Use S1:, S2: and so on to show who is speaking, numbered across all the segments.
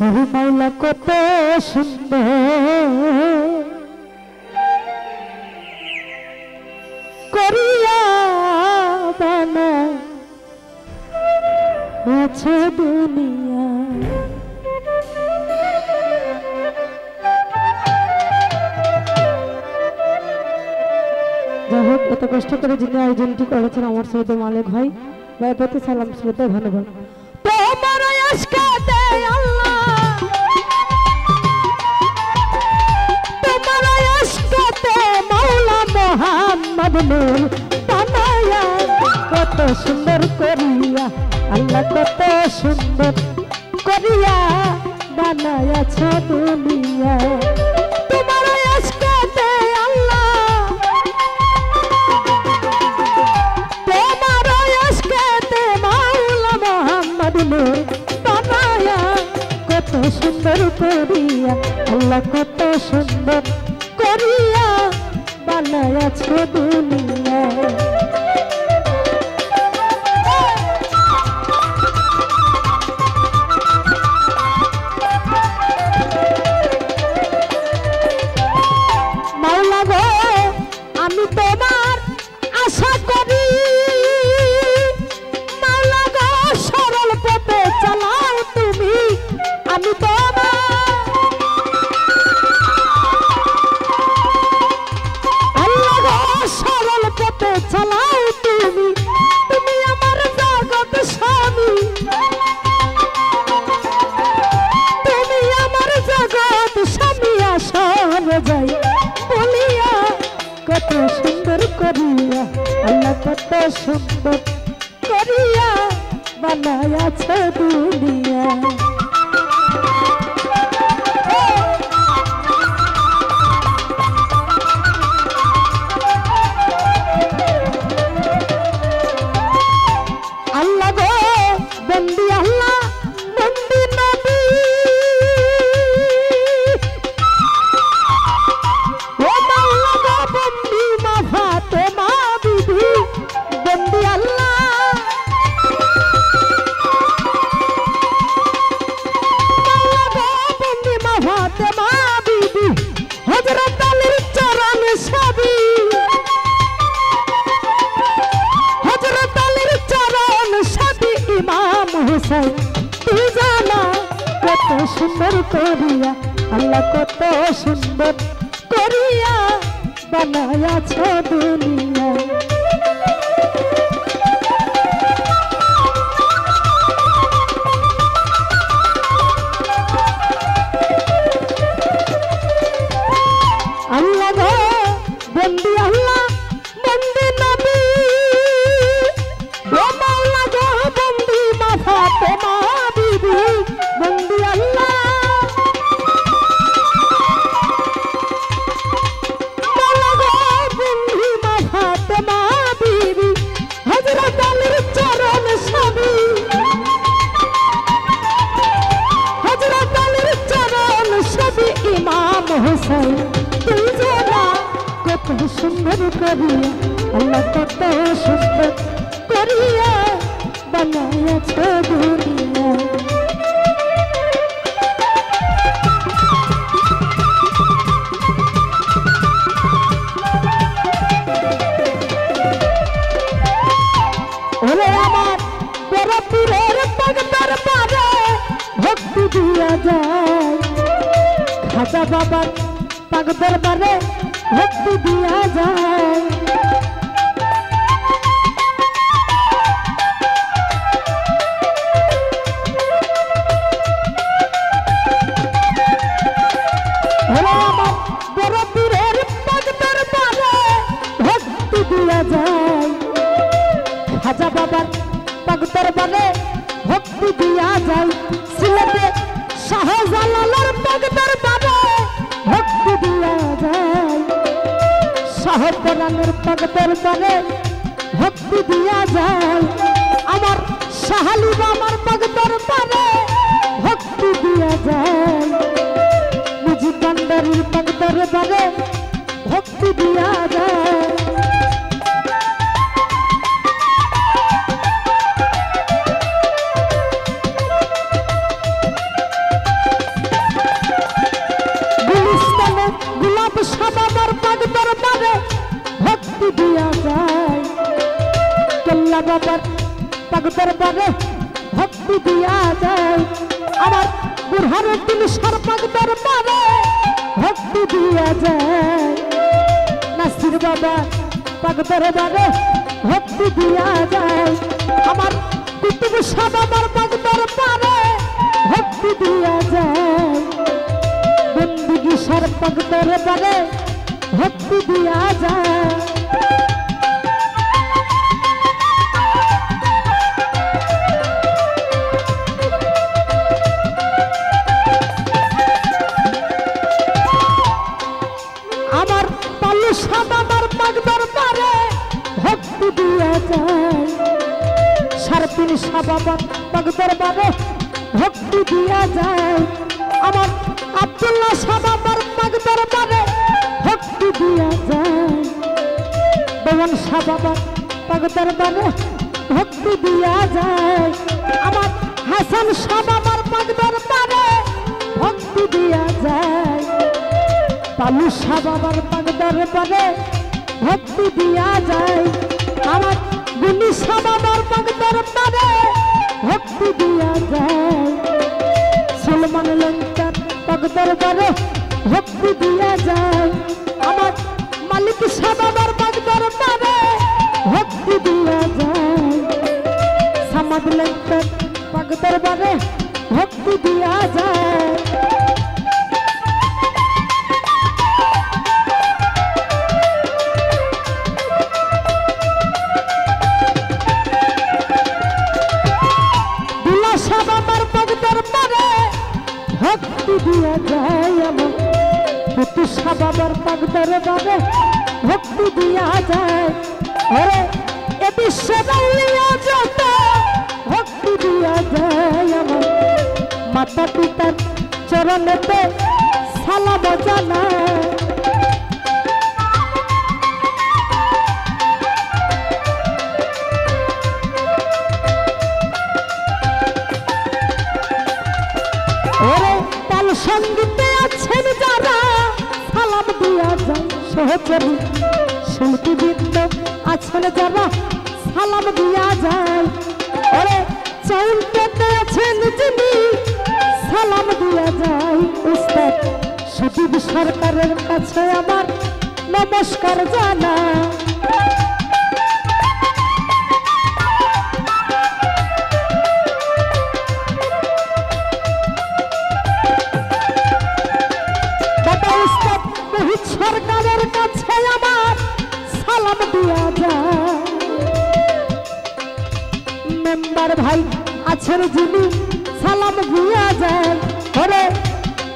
S1: ওরে মাওলা কত সুন্দর করিয়া বানাইছে দুনিয়া। যাই হোক, এত কষ্ট করে যিনি আয়োজনটি করেছেন আমার সৈয়দ মালিক ভাই, ভাই প্রতি সালাম শ্রদ্ধা ধন্যবাদ। তোমার আশকাতে আল্লাহ, তোমার আশকাতে মাওলা মুহাম্মদ নূর বানায়া কত সুন্দর করিয়া, আল্লাহ কত সুন্দর করিয়া বানায়াছ দুনিয়া। তোমার আশকাতে আল্লাহ, তোমার আশকাতে মাওলা মুহাম্মদ নূর বানায়া কত সুন্দর করিয়া, আল্লাহ কত সুন্দর করিয়া বানায়াছ দুনিয়া। মাওলা গো আমি তোমার আশা করি, মাওলা গো সরল পথে চালাও তুমি, আমি তোমার আল্লাহ গো সরল পথে চালাও তুমি, তুমি আমার জগৎ স্বামী, তুমি আমার জগৎ স্বামী। আসর যাই বলিয়া কত সুন্দর করিয়া, আল্লাহ কত সুন্দর করিয়া বানায়াছে দুনিয়া। আল্লাহ গো বন্দি আল্লাহ বন্দি নবী, ও মাওলা গো বন্দি মা ফাতেমা বিবি, বন্দি আল্লাহ, মাওলা গো বন্দি মা ফাতেমা বিবি, হযরত আলীর চরণ সবই, হযরত আলীর চরণ সবই, ইমাম হুসাইন তুই জানা কত সুন্দর করিয়া, আল্লাহ কত সুন্দর করিয়া বানায়াছ দুনিয়া। আল্লাহ গো বন্দি আল্লাহ বন্দি নবী, ও মাওলা গো বন্দি মা ফাতেমা বিবি, বন্দি আল্লাহ, মাওলা গো বন্দি মা ফাতেমা বিবি, হযরত আলীর চরণ সবই, হযরত আলীর চরণ সবই, ইমাম হুসাইন তুই জানা কত সুন্দর করিয়া, আল্লাহ কত সুন্দর করিয়া বানায়াছ দুনিয়া। ওরে আমার বড় পীরের পাগ দরবারে ভক্তি দিয়া যায়, খাজা বাবার পাগ দরবারে ভক্তি দিয়া যায়। ওরে আমার বড় পীরের পাগ দরবারে ভক্তি দিয়া যায়, খাজা বাবার পাগ দরবারে ভক্তি দিয়া যায়। সিলেটে শাহজালালের পাগ দরবারে ভক্তি দিয়া যায়, শাহপরানের পাগ দরবারে ভক্তি দিয়া যায়। আমার শাহালি বাবার পাগ দরবারে ভক্তি দিয়া যায়, মুজি কান্ডারির পাগ দরবারে ভক্তি দিয়া যায়। ভক্তি দিয়া যায় কেল্লা বাবার পাক দরবারে ভক্তি দিয়া যায় আমার বুরহানুদ্দিন শাহর পাক দরবারে ভক্তি দিয়া যায় নাসির বাবা পাক দরবারে ভক্তি দিয়া যায় আমার কুতুব শাহ বাবার পাক দরবারে ভক্তি দিয়া যায় বন্দগি শাহর পাক দরবারে ভক্তি দিয়া যায় আমার পালু শাহ বাবার পাক দরবারে ভক্তি দিয়া যায় সারপিন শাহ বাবার পাক দরবারে ভক্তি দিয়া যায় আমার আব্দুল্লাহ শাহ বাবার পাক দরবারে ভক্তি দিয়া যায় দেওয়ান শাহ বাবার পাক দরবারে ভক্তি দিয়া যায় আমার হাসান শাহ বাবার পাক দরবারে ভক্তি দিয়া যায় পালু শাহ বাবার পাক দরবারে ভক্তি দিয়া যায় আমার গুনি শাহ বাবার পাক দরবারে ভক্তি দিয়া যায় সলমান লঙ্কার পাক দরবারে ভক্তি দিয়া যায় আমার মালিক শাহ বাবার পাক দরবারে ভক্তি দিয়া যায় সামাদ লঙ্কার পাক দরবারে ভক্তি দিয়া যায় ভক্তি দিয়া যায় আমার কুতু শাহ বাবার পাক দরবারে ভক্তি দিয়া যায় ওরে এ বিশ্বের আউলিয়া যত ভক্তি দিয়া যায় আমার মাতা পিতার চরণেতে সালাম জানায় সঙ্গীতে আছেন যারা সালাম দিয়া যায় সহচরী শিল্পীবৃন্দ আছেন যারা সালাম দিয়া যায় ওরে চাউল পেতে আছেন যিনি সালাম দিয়া যায় উস্তাদ সুদীপ সরকারের কাছে আমার নমস্কার জানা সরকারের কাছে আমার সালাম দিয়া যায় মেম্বার ভাই আছেন যিনি সালাম দিয়া যায় ওরে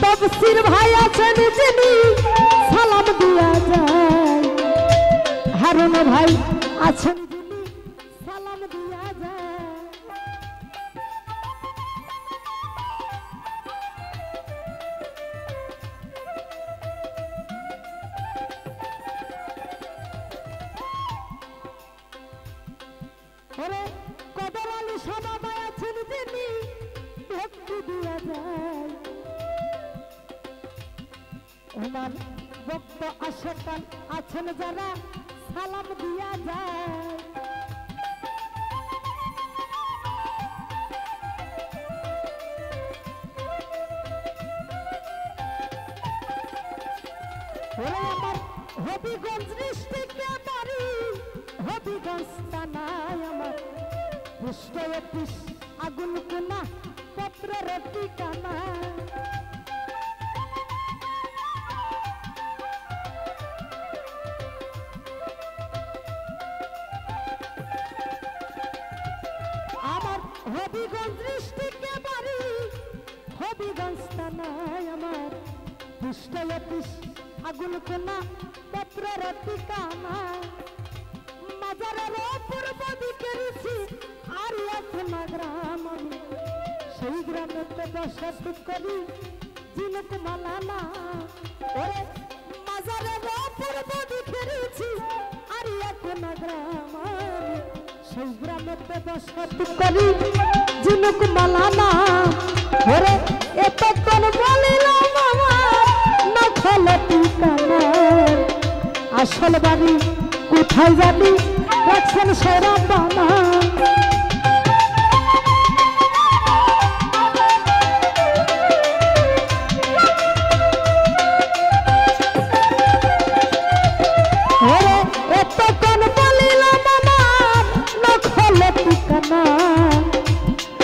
S1: তফসির ভাই আছেন যিনি সালাম দিয়া যায় হারুন ভাই আছেন যিনি সালাম দিয়া যায় কদর আলী সবাই আছেন যিনি ভক্তি দিয়া যায় ওনার ভক্ত আশেকান আছেন যারা সালাম দিয়া যায় আমার হবিগঞ্জ ডিস্ট্রিক্টে বাড়ি হবিগঞ্জ থানায় আমার পোস্ট অফিস আগুন কোনা পত্রের ঠিকানা আমার হবিগঞ্জ ডিস্ট্রিক্টে বাড়ি হবিগঞ্জ থানায় আমার পোস্ট অফিস আগুন কোনা পত্রের ঠিকানা মাজারের পূর্ব দিকে রয়েছি আর একটা গ্রাম আমি সেই গ্রামেতে বসত করি জিনুক মালানা ওরে মাজারের পূর্ব দিকে রয়েছি আর একটা গ্রাম আমি সেই গ্রামেতে বসত করি জিনুক মালানা ওরে এতক্ষণ বলিলাম আমার নখল ঠিকানা আসল বাড়ি কোথায় জানি রাখছেন সেরা বানা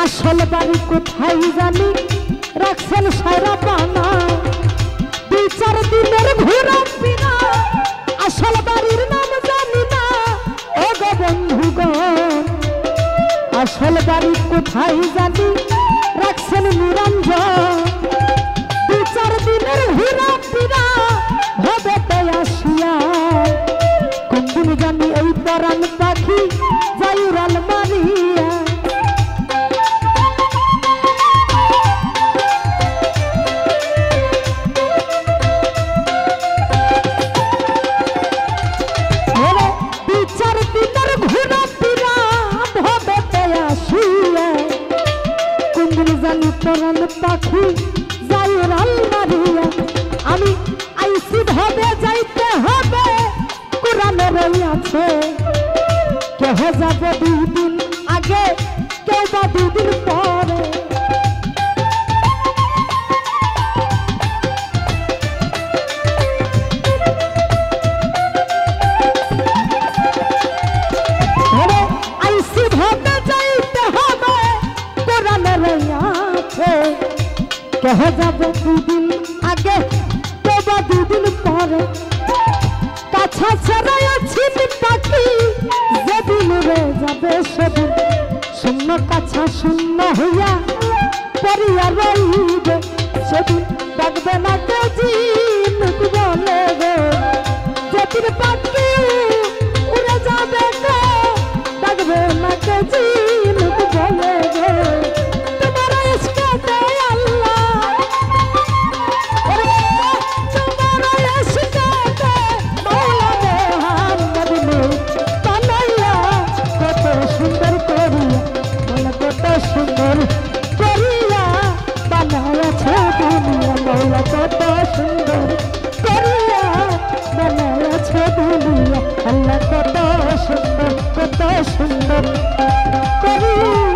S1: আসল বাড়ি কোথায় জানি রাখছেন সারা পানা 2-4 দিনের ঘোরা ফিরা আসল বাড়ির নাম জানি না ও গো বন্ধুগণ আসল বাড়ি কোথায় জানি রাখছেন নিরঞ্জন 2-4 দিনের ঘোরা ফিরা ভবেতে আসিয়া কোনদিন জানি এই পরাণ পাখি যাই উড়াল মারিয়া পরাণ পাখি যাই উড়াল মারিয়া আমি আইসি ভাবে যাইতে হবে কোরআনের আছে কেহ যাবে 2 দিন আগে কেউ বা 2 দিন পরে আইসি ভাবে যাইতে হবে কোরআনের কেহ যাবে 2 দিন আগে কেউ বা 2 দিন পরে কাছা ছাড়াই আছি পাখি যেদিন উড়ে যাবে সেদিন শূন্য কাছা শূন্য হইয়া পড়িয়া রইবে সেদিন ডাকবে না কেজি মুখ বলে গো যেদিন পাখি উড়ে যাবে গো ডাকবে না কেজি মুখ বলে গো সুন্দর করিয়া বানায়াছে দুনিয়া মৌলা কত সুন্দর করিয়া বানায়াছে দুনিয়া আল্লাহ কত সুন্দর করিয়া